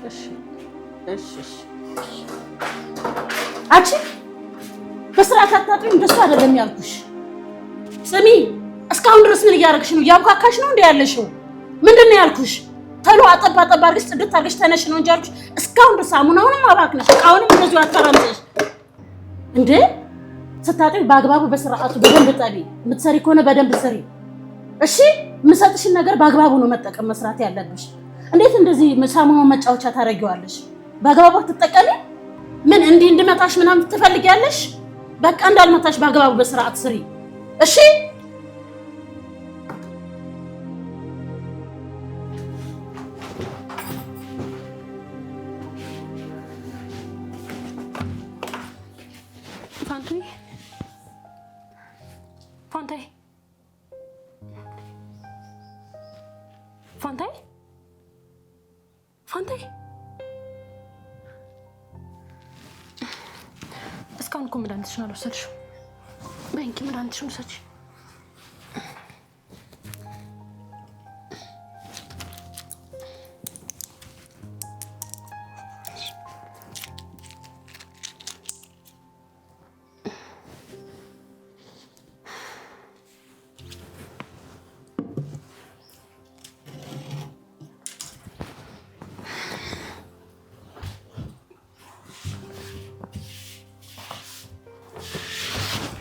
እሺ አንቺ በስርዓት አታጥሪም እንደሱ አይደለም ያልኩሽ ስሚ እስካሁን ድረስ ምን እያደረግሽ ነው ያብካካሽ ነው እንዴ ያለሽው ምንድነው ያልኩሽ ተሎ አጠባ አድርገሽ ጽድት አድርገሽ ተነሽ ነው እንጂ ያልኩሽ እስካሁን ድረስ ሳሙናውንም አባክነሽ እቃውንም እንደዚሁ አታራምጪሽ እንዴ ስታጥሪ በአግባቡ በስርዓቱ በደንብ ጠቢ የምትሰሪ ከሆነ በደንብ ስሪ እሺ የምሰጥሽን ነገር በአግባቡ ነው መጠቀም መስራት ያለብሽ እንዴት እንደዚህ ሳሙናውን መጫወቻ ታረጊዋለሽ በአግባቡ ትጠቀሚ ምን እንድመታሽ ምናምን ትፈልጊያለሽ በቃ እንዳልመታሽ በአግባቡ በስርዓት ስሪ እሺ ፋንታይ እስካሁን እኮ መድኃኒትሽን አልወሰድሽም በእንኪ መድኃኒትሽን ውሰጂ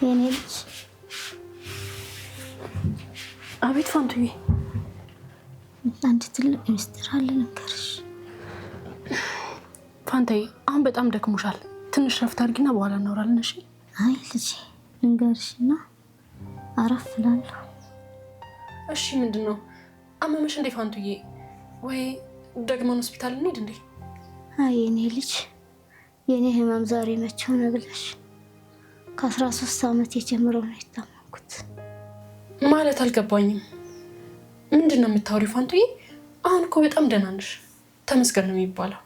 የኔ ልጅ አቤት ፋንቱዬ አንድ ትልቅ ሚስጥር አለ ልንገርሽ ፋንታይ አሁን በጣም ደክሞሻል ትንሽ ረፍት አድርጊና በኋላ እናወራለን እሺ አይ ልጅ ልንገርሽና አረፍ እላለሁ እሺ ምንድነው አመመሽ እንዴ ፋንቱዬ ወይ ደግሞን ሆስፒታል እንሂድ እንዴ አይ የኔ ልጅ የኔ ህመም ዛሬ መቼ ሆነ ብለሽ ከ13 ዓመት የጀመረው ነው የታመምኩት ማለት አልገባኝም ምንድነው የምታወሪው ፋንቱዬ አሁን እኮ በጣም ደህና ነሽ ተመስገን ነው የሚባለው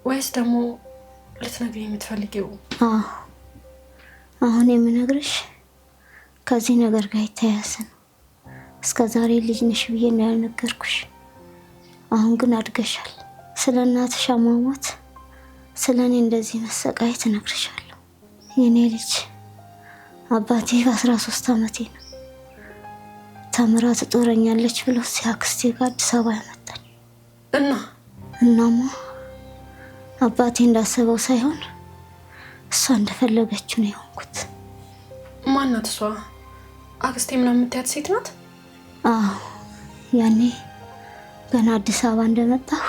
ወይስ ደግሞ ልትነግሪኝ የምትፈልጊው አሁን የምነግርሽ ከዚህ ነገር ጋር የተያያዘ ነው እስከ ዛሬ ልጅ ነሽ ብዬ እንዳልነገርኩሽ አሁን ግን አድገሻል ስለ እናትሽ አሟሟት ስለኔ እንደዚህ መሰቃየት እነግርሻለሁ የኔ ልጅ አባቴ በ13 ዓመቴ ነው ተምራ ትጦረኛለች ብሎ ሲያክስቴ ጋር አዲስ አበባ ያመጣኝ እናማ አባቴ እንዳሰበው ሳይሆን እሷ እንደፈለገችው ነው የሆንኩት ማናት እሷ አክስቴ ምናምን የምትያት ሴት ናት ያኔ ገና አዲስ አበባ እንደመጣሁ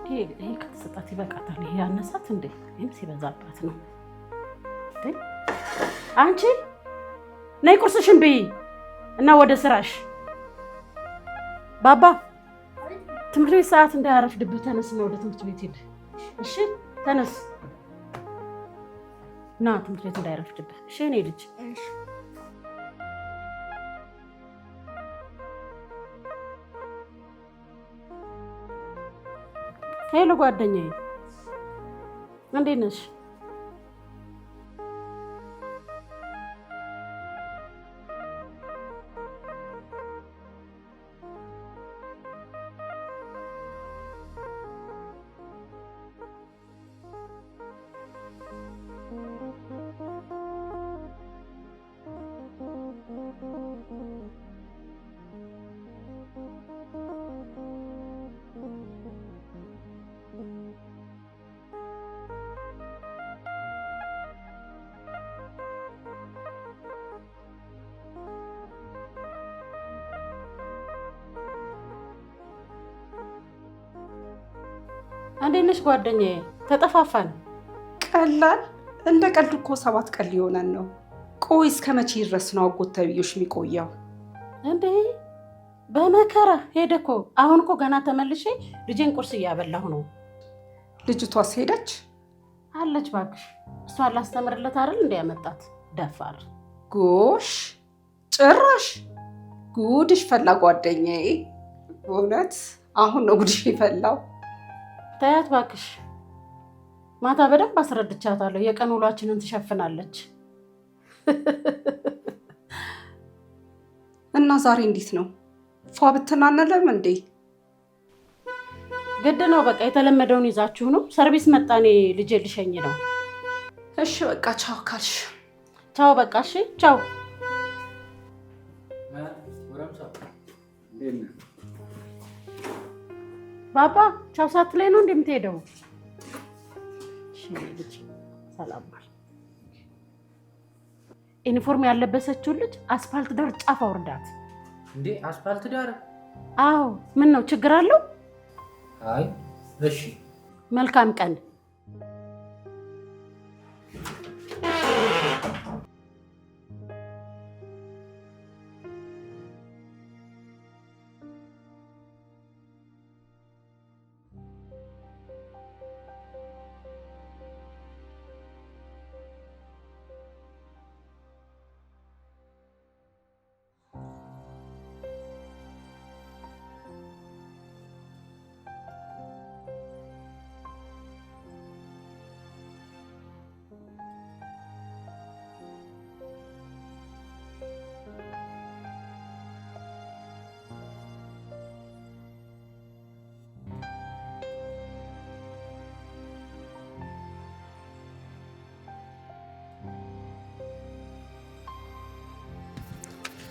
ይሄ ከተሰጣት ይበቃታል ይሄ ያነሳት እንዴ ይሄም ሲበዛባት ነው አንቺ ነይ ቁርስሽን ብይ እና ወደ ስራሽ ባባ ትምህርት ቤት ሰዓት እንዳያረፍድብህ ተነስ ነው ወደ ትምህርት ቤት ሂድ እሺ ተነስ ና ትምህርት ቤት እንዳያረፍድብህ እሺ እኔ ልጅ ሄሎ ጓደኛዬ እንዴት ነሽ? እንዴት ነሽ ጓደኛዬ? ተጠፋፋን። ቀላል እንደ ቀልድ እኮ 7 ቀን ሊሆነን ነው። ቆይ እስከ መቼ ድረስ ነው አጎት ተብዬሽ የሚቆየው? እንዴ በመከራ ሄደ እኮ። አሁን እኮ ገና ተመልሼ ልጄን ቁርስ እያበላሁ ነው። ልጅቷስ ሄደች? አለች እባክሽ። እሷን ላስተምርለት አይደል እንደ ያመጣት ደፋር። ጎሽ ጭራሽ ጉድሽ ፈላ ጓደኛዬ። እውነት አሁን ነው ጉድሽ የፈላው። ታያት እባክሽ። ማታ በደንብ አስረድቻታለሁ። የቀን ውሏችንን ትሸፍናለች። እና ዛሬ እንዴት ነው? ፏ ብትናነለም እንዴ? ግድ ነው በቃ። የተለመደውን ይዛችሁ ነው። ሰርቪስ መጣኔ ልጄ ልሸኝ ነው። እሺ በቃ ቻው ካልሽ ቻው በቃ። እሺ ቻው። ባባ ቻው ሳትለኝ ነው እንደምትሄደው? እሺ ልጅ ሰላም ባል። ዩኒፎርም ያለበሰችው ልጅ አስፋልት ዳር ጫፍ አውርዳት። እንዴ አስፋልት ዳር? አዎ ምን ነው ችግር አለው? አይ እሺ መልካም ቀን።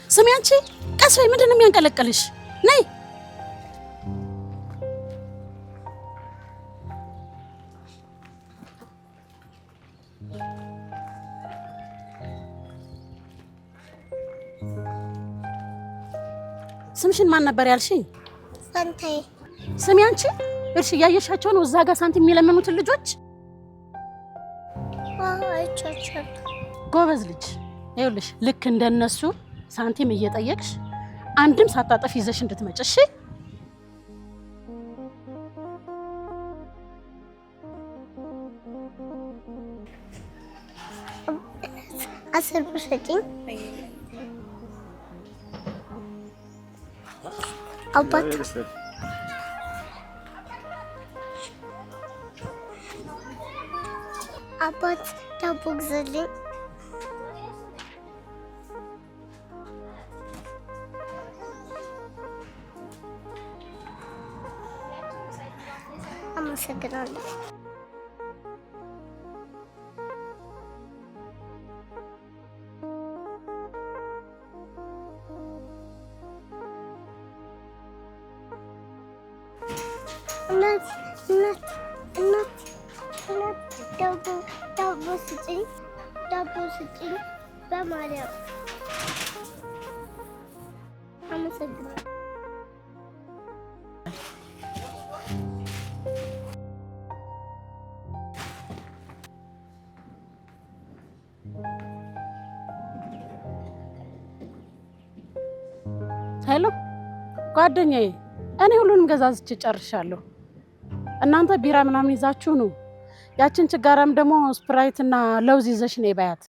ስሚ አንቺ ቀስ በይ። ምንድን ነው የሚያንቀለቅልሽ? ነይ ስምሽን ማን ነበር ያልሽኝ? ፈንታዬ። ስሚ አንቺ እርሽ እያየሻቸው ነው እዛ ጋር ሳንቲም የሚለምኑትን ልጆች? አይቻቻለሁ። ጎበዝ ልጅ። ይኸውልሽ ልክ እንደነሱ ሳንቲም እየጠየቅሽ አንድም ሳታጠፍ ይዘሽ እንድትመጭ እሺ? አስር ብር ስጪኝ አባት። አባት ዳቦ ግዛልኝ። አመሰግናለሁ። እናት ዳቦ ስጪኝ በማርያም። አመሰግናለሁ። ሄሎ ጓደኛዬ፣ እኔ ሁሉንም ገዛዝቼ ጨርሻለሁ። እናንተ ቢራ ምናምን ይዛችሁ ነው። ያችን ችጋራም ደግሞ ስፕራይት እና ለውዝ ይዘሽ ነይ ባያት።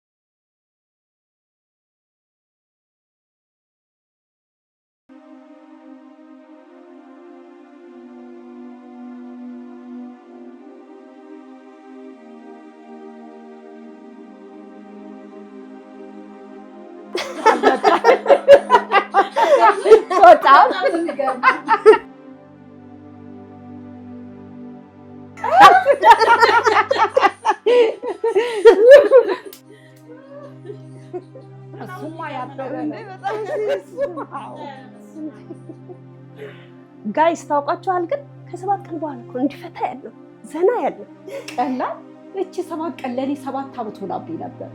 በጣም ጋይስ ታውቃችኋል። ግን ከ7 ቀን በኋላ እኮ እንዲፈታ ያለው ዘና ያለው ቀላል። እቺ 7 ቀን ለኔ 7 ዓመት ሆናብኝ ነበር።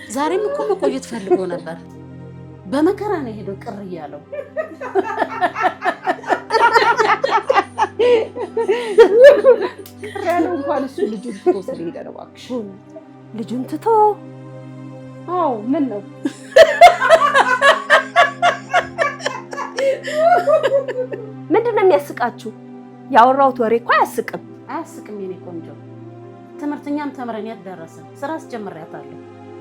ዛሬም እኮ መቆየት ፈልጎ ነበር። በመከራ ነው ሄዶ ቅር እያለው። ቅር ያለው እንኳን እሱ ልጁን ትቶ ስለሄደ ነው። እባክሽ ልጁን ትቶ? አዎ ምን ነው ምንድነው የሚያስቃችሁ? ያወራሁት ወሬ እኮ አያስቅም። አያስቅም የኔ ቆንጆ። ትምህርተኛም ተምረን የት ደረስን? ስራ አስጀምሪያታለሁ።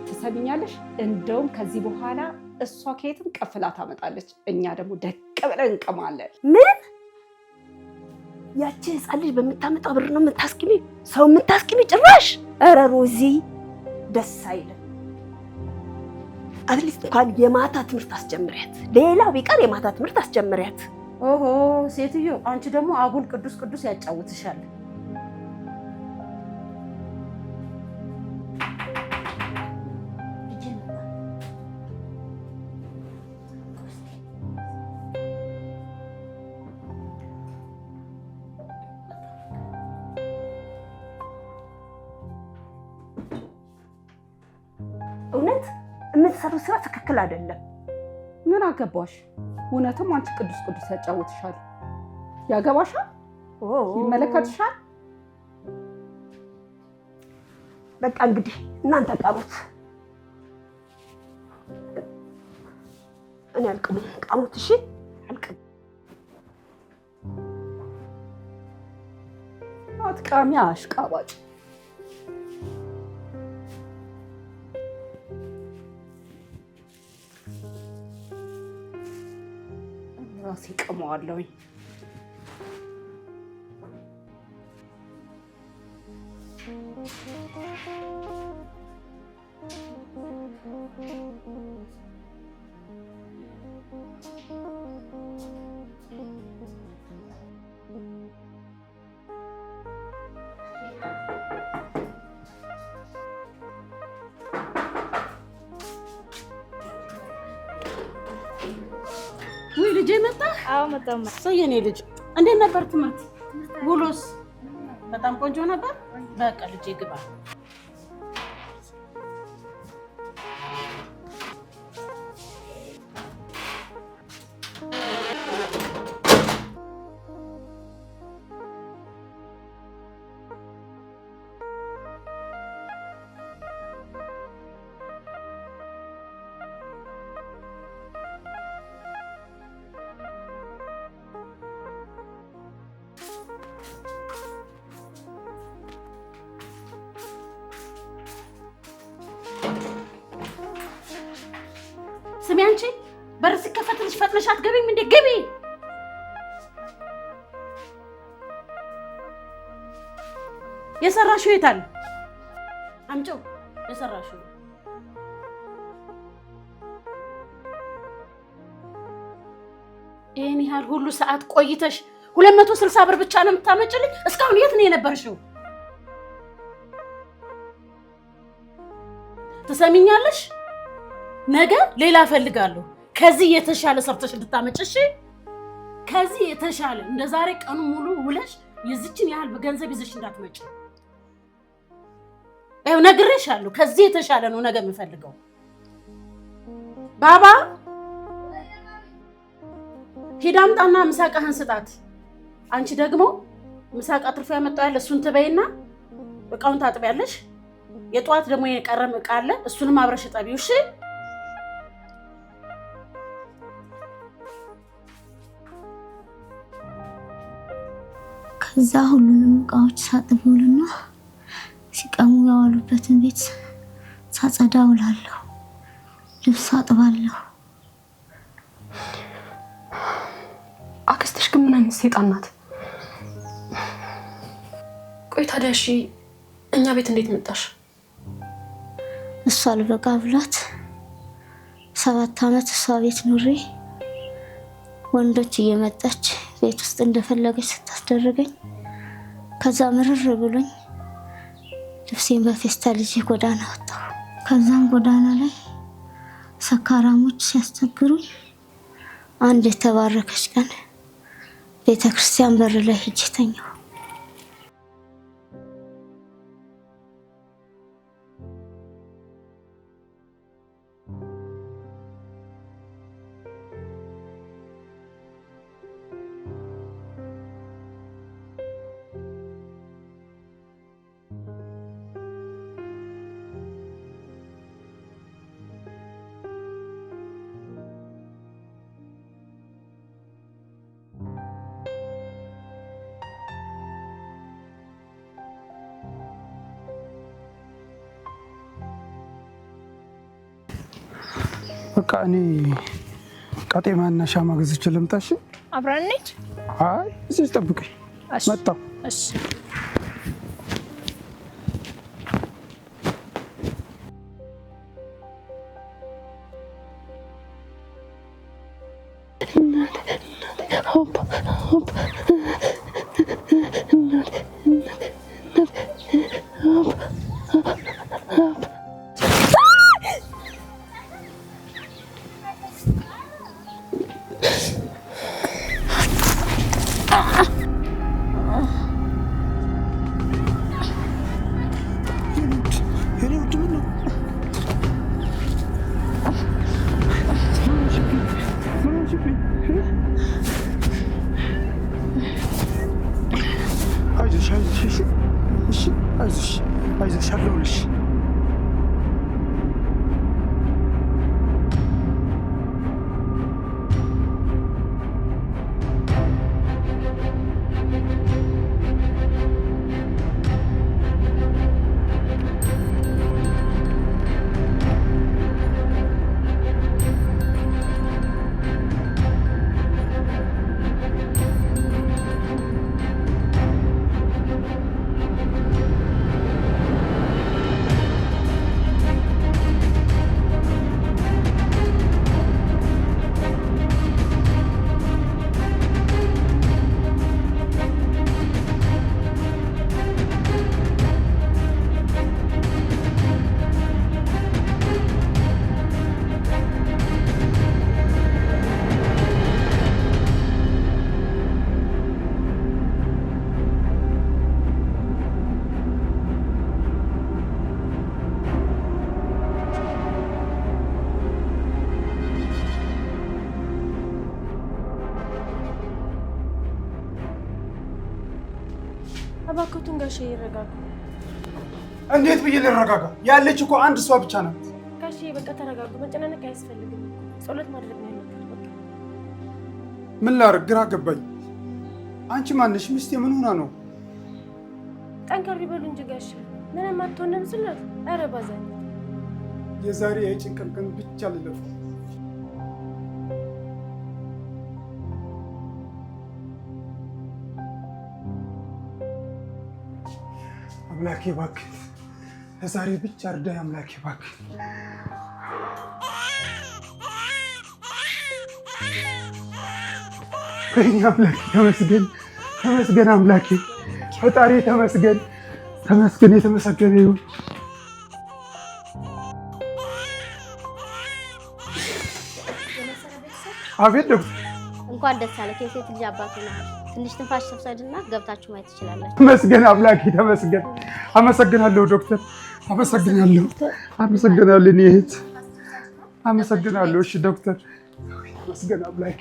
ትሰሚኛለሽ? እንደውም ከዚህ በኋላ እሷ ከየትም ቀፍላ ታመጣለች፣ እኛ ደግሞ ደቅ ብለን እንቀማለን። ምን? ያቺ ህፃን ልጅ በምታመጣው ብር ነው የምታስቂሚ? ሰው የምታስቂሚ ጭራሽ? ኧረ ሮዚ ደስ አይልም። አትሊስት እንኳን የማታ ትምህርት አስጀምሪያት። ሌላው ቢቀር የማታ ትምህርት አስጀምሪያት። ኦሆ ሴትዮ፣ አንቺ ደግሞ አጉል ቅዱስ ቅዱስ ያጫውትሻል። እውነት የምትሰሩት ስራ ትክክል አይደለም። ምን አገባሽ? እውነትም አንቺ ቅዱስ ቅዱስ ያጫውትሻል። ያገባሻል፣ ይመለከትሻል። በቃ እንግዲህ እናንተ ቃሙት፣ እኔ አልቅም። ቃሙት። እሺ አልቅም። አትቃሚ፣ አሽቃባጭ። ራሴ ቀመዋለሁኝ። ውይ ልጄ መጣ። አዎ መጣሁ። የኔ ልጅ እንዴት ነበር ትምህርት? ውሎስ? በጣም ቆንጆ ነበር። በቃ ልጄ ግባ። ስሚ አንቺ፣ በር ሲከፈትልሽ ፈጥነሽ አትገቢም እንዴ? ግቢ። የሰራሽው የት አለ? አምጪው። የሰራሽው ይሄን ያህል ሁሉ ሰዓት ቆይተሽ 260 ብር ብቻ ነው የምታመጭልኝ? እስካሁን የት ነው የነበርሽው? ትሰሚኛለሽ? ነገ ሌላ እፈልጋለሁ። ከዚህ የተሻለ ሰርተሽ እንድታመጭ እሺ? ከዚህ የተሻለ እንደ ዛሬ ቀኑ ሙሉ ውለሽ የዚችን ያህል በገንዘብ ይዘሽ እንዳትመጭ። ይኸው ነግሬሻለሁ። ከዚህ የተሻለ ነው ነገ የምፈልገው። ባባ ሂድ አምጣና ምሳቃህን ስጣት። አንቺ ደግሞ ምሳቃ ትርፎ ያመጣው ያለ እሱን ትበይና እቃውን ታጥቢያለሽ። የጠዋት ደግሞ የቀረም እቃ አለ፣ እሱንም አብረሽ ጠቢው እሺ? ከዛ ሁሉንም እቃዎች ሳጥበውልና ሲቀሙ ያዋሉበትን ቤት ሳጸዳ ውላለሁ። ልብስ አጥባለሁ። አክስትሽ ግን ምን አይነት ሴጣን ናት? ቆይ ታዲያ እሺ እኛ ቤት እንዴት መጣሽ? እሷ አልበቃ ብሏት 7 ዓመት እሷ ቤት ኑሬ ወንዶች እየመጣች ቤት ውስጥ እንደፈለገች ስታስደርገኝ ከዛ ምርር ብሎኝ ልብሴን በፌስታል ይዤ ጎዳና ወጣሁ። ከዛም ጎዳና ላይ ሰካራሞች ሲያስቸግሩኝ አንድ የተባረከች ቀን ቤተክርስቲያን በር ላይ ሄጄ ተኛሁ። በቃ እኔ ቃጤማና ሻማ ገዝቼ ልምጣሽ። አብረን እንሂድ። አይ እዚህ ጠብቀኝ። መጣሁ። እሺ አይዞሽ አለሁልሽ። እባክዎትን ጋሼ ይረጋጉ። እንዴት ብዬ ልረጋጋ? ያለች እኮ አንድ እሷ ብቻ ናት። ጋሼ በቃ ተረጋጉ። መጨናነቅ አያስፈልግም። ጸሎት ማድረግ ነው ያለብን። በቃ ምን ላድርግ? ግራ ገባኝ። አንቺ ማነሽ? ሚስቴ ምን ሆና ነው? ጠንከር ይበሉ እንጂ ጋሼ። ምንም አትሆንም ስለት። ኧረ ባዛኝ የዛሬ የጭንቀት ቀን ብቻ ልለፍ። አምላኬ እባክህ ለዛሬ ብቻ እርዳኝ። አምላኬ እባክህ ወይኔ አምላኬ ተመስገን፣ ተመስገን አምላኬ ፈጣሪ ተመስገን፣ ተመስገን፣ የተመሰገነ ይሁን። አቤት ዶክተር። እንኳን ደስ አለህ። የሴት ልጅ አባት ሆነሃል። ትንሽ ትንፋሽ ሰብሰድና ገብታችሁ ማየት ትችላላችሁ። ተመስገን አምላኬ ተመስገን። አመሰግናለሁ ዶክተር፣ አመሰግናለሁ፣ አመሰግናለሁ እኔ እህት፣ አመሰግናለሁ። እሺ ዶክተር፣ ተመስገን አምላኬ።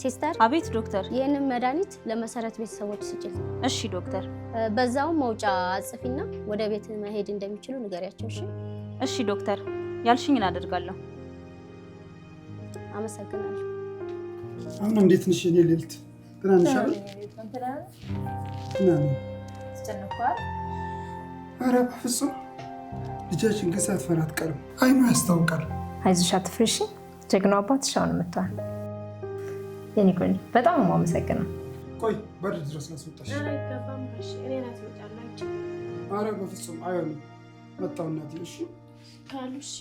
ሲስተር። አቤት ዶክተር። ይህንን መድኃኒት ለመሰረት ቤተሰቦች ስጭል። እሺ ዶክተር። በዛው መውጫ አጽፊና ወደ ቤት መሄድ እንደሚችሉ ንገሪያቸው። እሺ እሺ ዶክተር፣ ያልሽኝን አደርጋለሁ። አመሰግናለሁ። አሁን እንዴት ነሽ የኔ ልዕልት? ደህና ነሽ አይደል? ኧረ በፍፁም ልጃችን ግን ሳትፈራ አትቀርም። አይኑ ያስታውቃል። አይዞሽ አትፍሪ። ጀግናው አባትሽ አሁን መጥቷል። የኔ ቆንጆ በጣም ነው የማመሰግነው። ቆይ በር ድረስ ላስወጣሽ። ኧረ አይገባም ጋሼ፣ እኔ ናት እወጣለሁ አንቺ። ኧረ በፍጹም አይሆንም። መጣሁ እናቴ። እሺ ካሉ እሺ።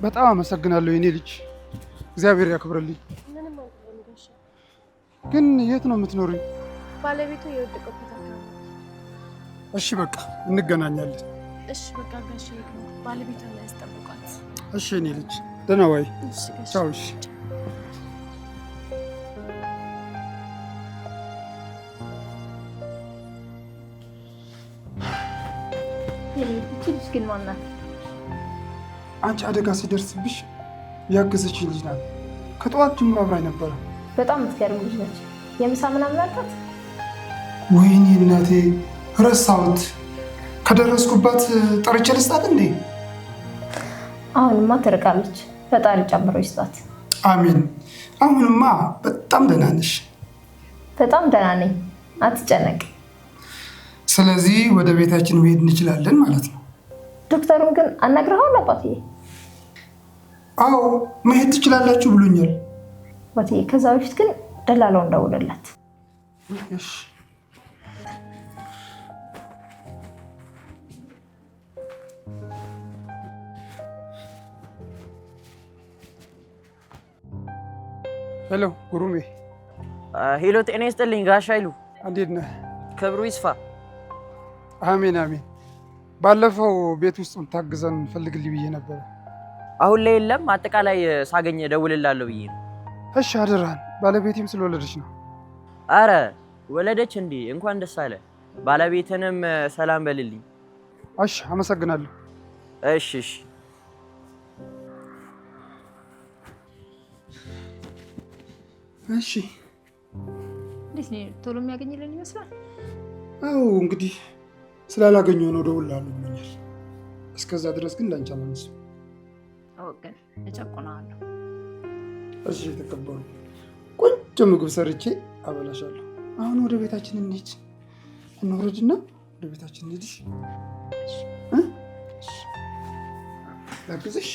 በጣም አመሰግናለሁ የኔ ልጅ፣ እግዚአብሔር ያክብርልኝ። ምንም አይደለም ጋሼ። ግን የት ነው የምትኖሪው? ባለቤቱ የወደቀበት አካባቢ። እሺ በቃ እንገናኛለን። እሺ በቃ ጋሼ፣ ባለቤቷን ያስጠብቋት። እሺ የኔ ልጅ ደህና ዋይ። እሺ ጋሼ። ቻው። እሺ እቺ ልጅ ግን ማናት? አንቺ አደጋ ሲደርስብሽ ያገዘችኝ ልጅ ናት። ከጠዋት ጀምሮ አብራኝ ነበረ። በጣም የምትገርም ልጅ ነች። የምሳ ምናምን አልካት? ወይኔ እናቴ ረሳሁት። ከደረስኩባት ጠርቼ ልስጣት እንዴ? አሁንማ ትርቃለች። ፈጣሪ ጨምሮ ይስጣት። አሚን። አሁንማ በጣም ደህና ነሽ? በጣም ደህና ነኝ፣ አትጨነቅ። ስለዚህ ወደ ቤታችን መሄድ እንችላለን ማለት ነው። ዶክተሩን ግን አናግረኸዋል አባትዬ? አዎ መሄድ ትችላላችሁ ብሎኛል አባትዬ። ከዛ በፊት ግን ደላላው እንደውልለት። እሺ ሄሎ ጉሩሜ። ሄሎ ጤና ይስጥልኝ ጋሽ ኃይሉ። እንዴት ነህ? ክብሩ ይስፋ። አሜን አሜን። ባለፈው ቤት ውስጥ ታግዘን ፈልግልኝ ብዬ ነበረ። አሁን ላይ የለም፣ አጠቃላይ ሳገኝ እደውልልሃለሁ ብዬ ነው። እሺ አደራህን። ባለቤቴም ስለወለደች ነው። አረ ወለደች እንዴ? እንኳን ደስ አለ። ባለቤትንም ሰላም በልልኝ። እሺ አመሰግናለሁ። እሺ እሺ። እሺ እንዴት ነው ቶሎ የሚያገኝልን ይመስላል? አዎ እንግዲህ ስላላገኘሁ ነው እደውልልሃለሁ ብሎኛል። እስከዛ ድረስ ግን ላንቺ አላነሳም። ግን እጨቁናለሁ። እሺ ተቀበሉ። ቆንጆ ምግብ ሰርቼ አበላሻለሁ። አሁን ወደ ቤታችን እንሂድ። እንውረድና ወደ ቤታችን እንሂድ። ላግዝሽ?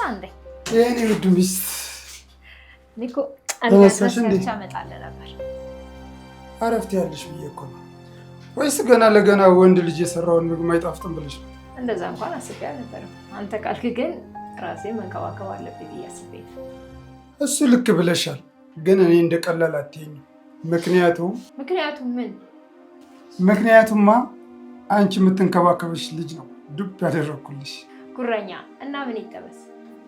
እንዴ? የኔ ውድ ሚስት ኒኮ ተነሳሽ እንዴ? ብቻ እመጣለሁ ነበር። አረፍት ያለሽ ብዬ እኮ ነው። ወይስ ገና ለገና ወንድ ልጅ የሰራውን ምግብ አይጣፍጥም ብለሽ ነው? እንደዛ እንኳን አስቤ አልነበረም። አንተ ካልክ ግን ራሴ መንከባከብ አለብኝ ብዬ አስቤ ነው። እሱ ልክ ብለሻል፣ ግን እኔ እንደ ቀላል አትይኝም። ምክንያቱም ምን? ምክንያቱማ አንቺ የምትንከባከብሽ ልጅ ነው ዱብ ያደረኩልሽ። ጉረኛ እና ምን ይጠበስ?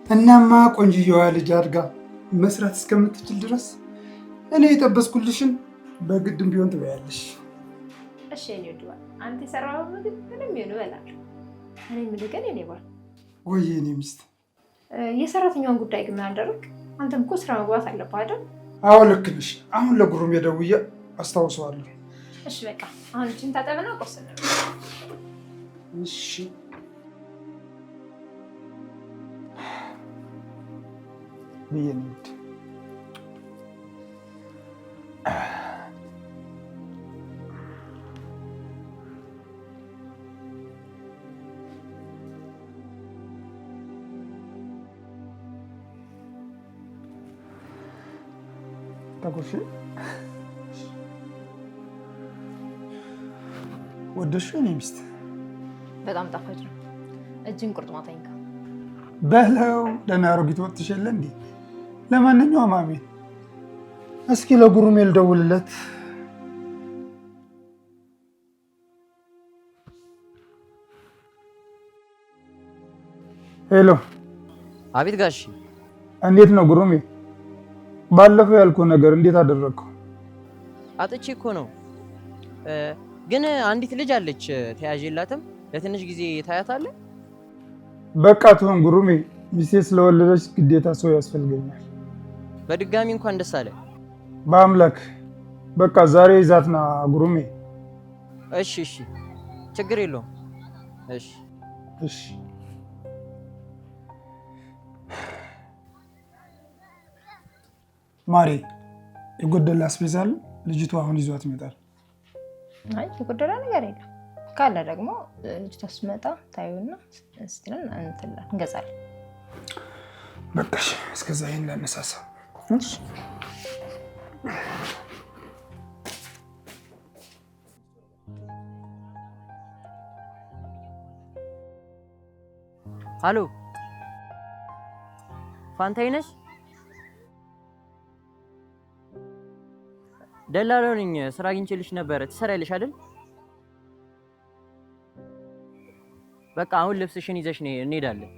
እናማ ቆንጅየዋ ልጅ አድጋ መስራት እስከምትችል ድረስ እኔ የጠበስኩልሽን በግድም ቢሆን ትበያለሽ። እሺ እኔ ወድዋል። አንተ የሰራው ምግብ ምንም ይሁን እበላለሁ። እኔ የምልህ ግን እኔ ባል ወይ እኔ ሚስት የሰራተኛውን ጉዳይ ግን ምን አደረግ? አንተም እኮ ስራ መግባት አለብህ አይደል? አዎ ልክ ነሽ። አሁን ለጉሩም የደውዬ አስታውሰዋለሁ። እሺ በቃ አሁን እችን ታጠብና ቁርስ እንብላ። እሺ ብዬሽ ነው። ታቆሽ ወደድሽው? የእኔ ሚስት በጣም ጣፋጭ ነው። እጅን ቁርጥማተኝ በለው። ደህና አሮጊት ወጥሽ የለ እንዴ? ለማንኛውም አሜን። እስኪ ለጉሩሜ ልደውልለት። ሄሎ። አቤት ጋሽ። እንዴት ነው ጉሩሜ? ባለፈው ያልኩህ ነገር እንዴት አደረግከው? አጥቼ እኮ ነው። ግን አንዲት ልጅ አለች፣ ተያዥላትም ለትንሽ ጊዜ ታያታለህ። በቃ ትሁን ጉሩሜ። ሚስቴ ስለወለደች ግዴታ ሰው ያስፈልገኛል። በድጋሚ እንኳን ደስ አለ። በአምላክ በቃ ዛሬ ይዛትና ጉሩሜ። እሺ እሺ፣ ችግር የለውም። እሺ እሺ። ማሬ የጎደለ አስቤዛ አለ? ልጅቷ አሁን ይዟት ይመጣል። አይ የጎደለ ነገር የለም። ካለ ደግሞ ልጅቷ ስትመጣ ታዩና ስትለን እንገዛለን። በቃሽ፣ እስከዛ ይሄን ላነሳሳ። እሺ ሄሎ፣ ፋንታይ ነሽ? ደላላው ነኝ። ስራ አግኝቼልሽ ነበረ። ትሰሪያለሽ አይደል? በቃ አሁን ልብስሽን ይዘሽ እንሄዳለን።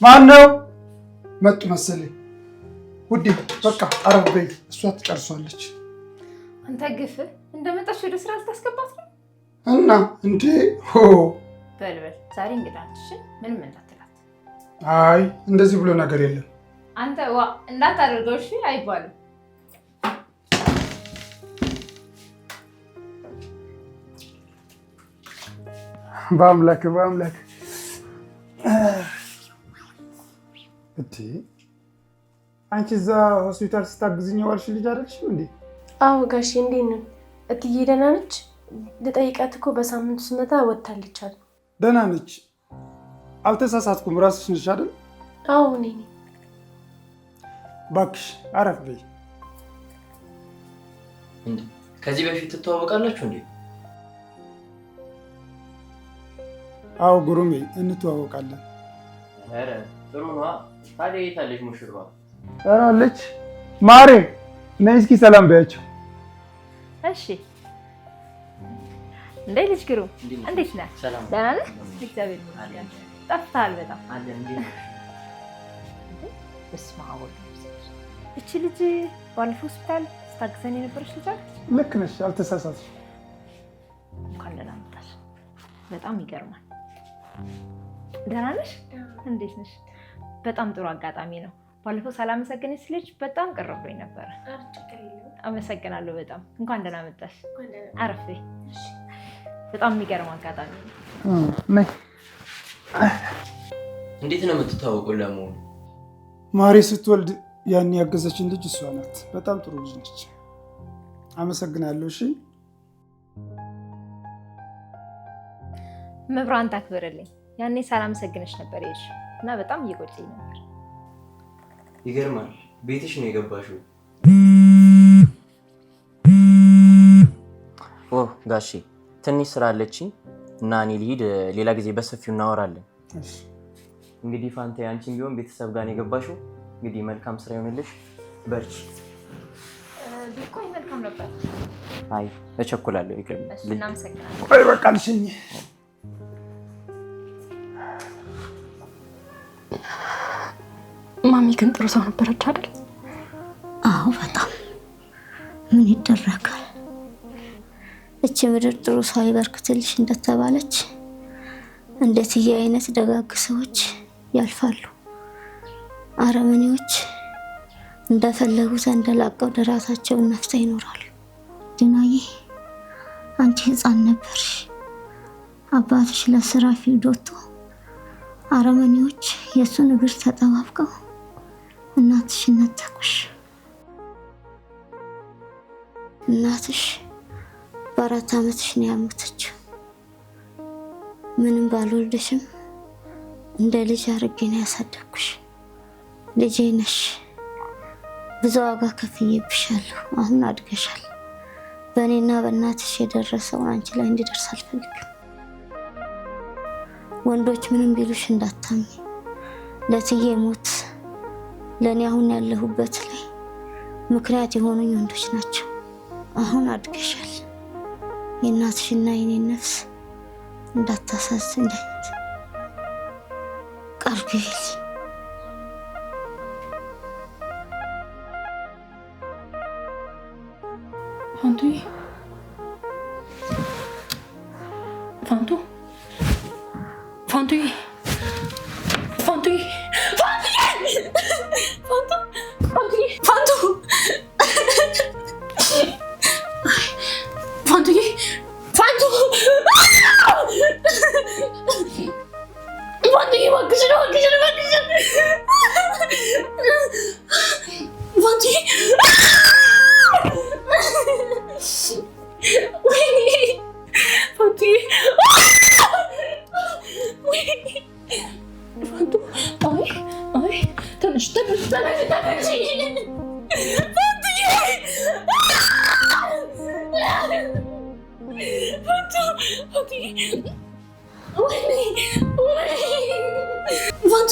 ማነው? መጡ መሰለኝ። ውዴ በቃ አረብ በይ፣ እሷ ትጨርሷለች። አንተ ግፍ እንደመጣች ወደ ስራ ልታስገባት ነው እና እንዴ በልበል። ዛሬ እንግዳችን ምንም እንዳትላት። አይ እንደዚህ ብሎ ነገር የለም። አንተ ዋ እንዳታደርገው እሺ አይባልም። በአምላክ እንዴ አንቺ እዛ ሆስፒታል ስታግዝኝ ዋልሽ ልጅ አይደልሽም እንዴ? አዎ ጋሼ እንዴት ነው? እትዬ ደህና ነች? ልጠይቃት እኮ በሳምንቱ ስመጣ ወጥታለች አሉ። ደህና ነች። አልተሳሳትኩም። ራስሽ ነሽ አይደል? አዎ እኔ ነኝ። እባክሽ አረፍ በይ። እንዴ ከዚህ በፊት ትተዋወቃላችሁ እንዴ? አዎ ጉሩሜ እንተዋወቃለን። ኧረ ጥሩ ነዋ። ታዲያ የት አለች ሙሽራዋ? ኧረ አለች። ማሬ ነይ እስኪ ሰላም በያቸው። እሺ እንዴ ልጅ ግሩ እንዴት ነህ? ሰላም ደህና ነህ? እግዚአብሔር ይመስገን። ጠፍተሃል በጣም። አለ እንዴ? በስመ አብ ወልድ። እቺ ልጅ ባለፈው ሆስፒታል ስታግዘን የነበረች ልጅ አይደል? ልክ ነሽ፣ አልተሳሳትሽ። እንኳን ደህና መጣሽ። በጣም ይገርማል። ደህና ነሽ? እንዴት ነሽ? በጣም ጥሩ አጋጣሚ ነው። ባለፈው ሳላመሰግንሽ ልጅ በጣም ቀረብኝ ነበር። አመሰግናለሁ በጣም። እንኳን ደህና መጣሽ። አረፍ በይ። በጣም የሚገርም አጋጣሚ ነው። ነይ። እንዴት ነው የምትታወቁ? ለመሆኑ ማሬ ስትወልድ ያን ያገዘችን ልጅ እሷ ናት። በጣም ጥሩ ልጅ ነች። አመሰግናለሁ። እሺ መብራን ታክብርልኝ። ያኔ ሳላመሰግንሽ ነበር የሄድሽው እና በጣም እየጎዳኝ ነበር። ይገርማል። ቤትሽ ነው የገባሽው? ኦ ጋሼ ትንሽ ስራ አለችኝ እና እኔ ልሂድ። ሌላ ጊዜ በሰፊው እናወራለን። እንግዲህ ፋንታ አንቺም ቢሆን ቤተሰብ ጋር ነው የገባሽው። እንግዲህ መልካም ስራ ይሆንልሽ። በርቺ። ቢቆይ መልካም ነበር። አይ እቸኩላለሁ። ይቅር። እናመሰግናለን። ቆይ በቃ ልሽኝ። ማሚ ግን ጥሩ ሰው ነበረች አይደል? አዎ በጣም። ምን ይደረጋል? እቺ ምድር ጥሩ ሰው አይበርክትልሽ እንደተባለች እንደትዬ አይነት ደጋግ ሰዎች ያልፋሉ። አረመኔዎች እንደፈለጉ ተንደላቀው ለራሳቸውን ነፍሰው ይኖራሉ። ዲናዬ አንቺ ህፃን ነበርሽ። አባትሽ ለስራ ፊልድ ወጥቶ አረመኔዎች የእሱን እግር ተጠባብቀው እናትሽን ነጠቁሽ። እናትሽ በ4 ዓመትሽ ነው ያመተችው። ምንም ባልወልደሽም እንደ ልጅ አድርጌ ነው ያሳደግኩሽ። ልጄ ነሽ። ብዙ ዋጋ ከፍዬብሻለሁ። አሁን አድገሻል። በእኔና በእናትሽ የደረሰውን አንቺ ላይ እንዲደርስ አልፈልግም። ወንዶች ምንም ቢሉሽ እንዳታምኚ። ለትዬ ሞት ለእኔ አሁን ያለሁበት ላይ ምክንያት የሆኑኝ ወንዶች ናቸው። አሁን አድገሻል። የእናትሽና የኔን ነፍስ እንዳታሳዝኝ ቃል ግቢልኝ። ፋንቱዬ ፋንቱዬ ፋንቱዬ ፋንቱዬ What?